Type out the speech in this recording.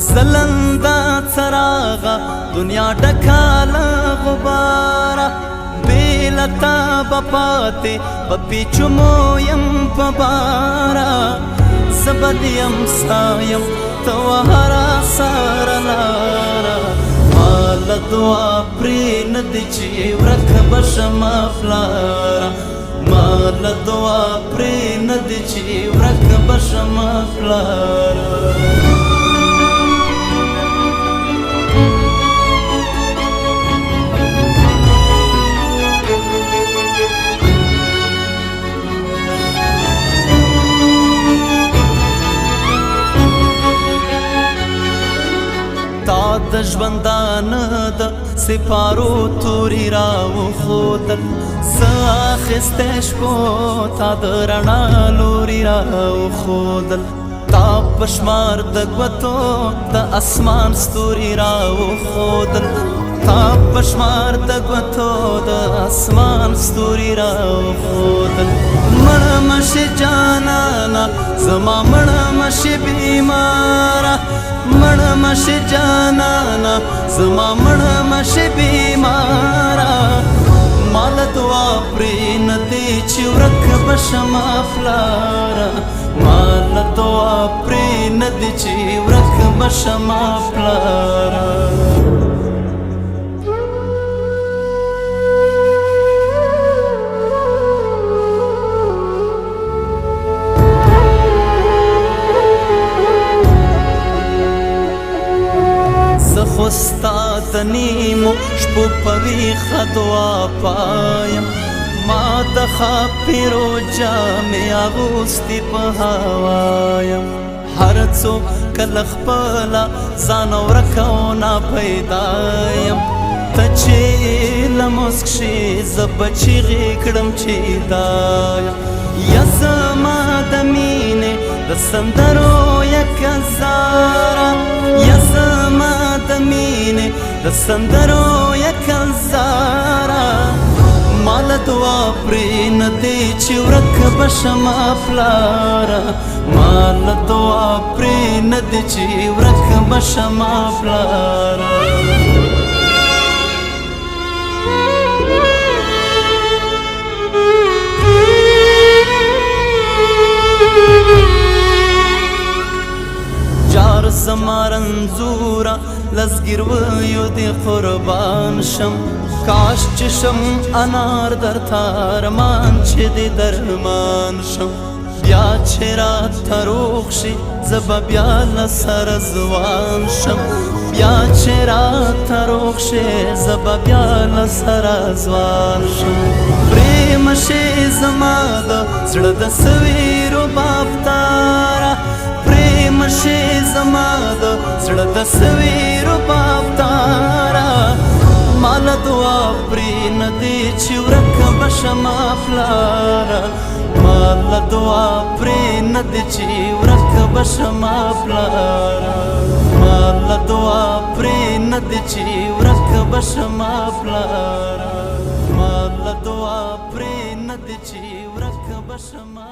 زلندا څراغه دنیا ډکه له غباره بېلتا به پاتې په پیچمو یم په باره زه به د یم ستا یم ته وهره ساره لاره ما له دعا پرې نه دی چې ورک به شمه پلاره ما له دعا پرې نه دی چې ورک به شمه پلاره د ژوندانه د سپارو توري راوښودل زه اخیستی شپو تا د رڼا لوري راوښودل تا په شمار د ګوتو د اسمان ستوري راوښودل تا په شمار د ګوتو د اسمان ستوري راوښودل مړه مشې جانانه زما مړه مشې بیماره مړه مشې جانانه زما مړه مشې بیماره ما له دعا پرې نه دی چې ورک به شمه پلاره ما له دعا پرې نه دی چې ورک به شمه پلاره خو ستا د نیمو شپو په ویښه دعا پایم ما د ښاپیرو جامې اغوستې په هوایم هر څوک کله خپله ځان ورک او ناپیدا یم ته چې له مسک شې زه به چیغې کړم چې دا یا زما د مینې د سندرو یکه زاره یا زما د مینې د سندرو یکه زاره ما له دعا پرې نه دی چې ورک به شمه پلاره ما له دعا پرې نه دی چې ورک به شمه پلاره جار زما رنځوره لزګرویو دې قربان شم کاش چې شم انار درته ارمان چې دې درمان شم بیا چې راته روغ شي زه به بیا له سره ځوان شم بیا چې راته روغ شي زه به بیا له سره ځوان شم پرېم شي زما د زړه د سویرو بابتاره پرېم شي زما د زړه د سویرو بابتاره ما له دعا پرې نه دی چې ورک به شمه پلاره ما له دعا پرې نه دی چې ورک به شمه پلاره ما له دعا پرې نه دی چې ورک به شمه پلاره ما له دعا پرې نه دی چې ورک به شمه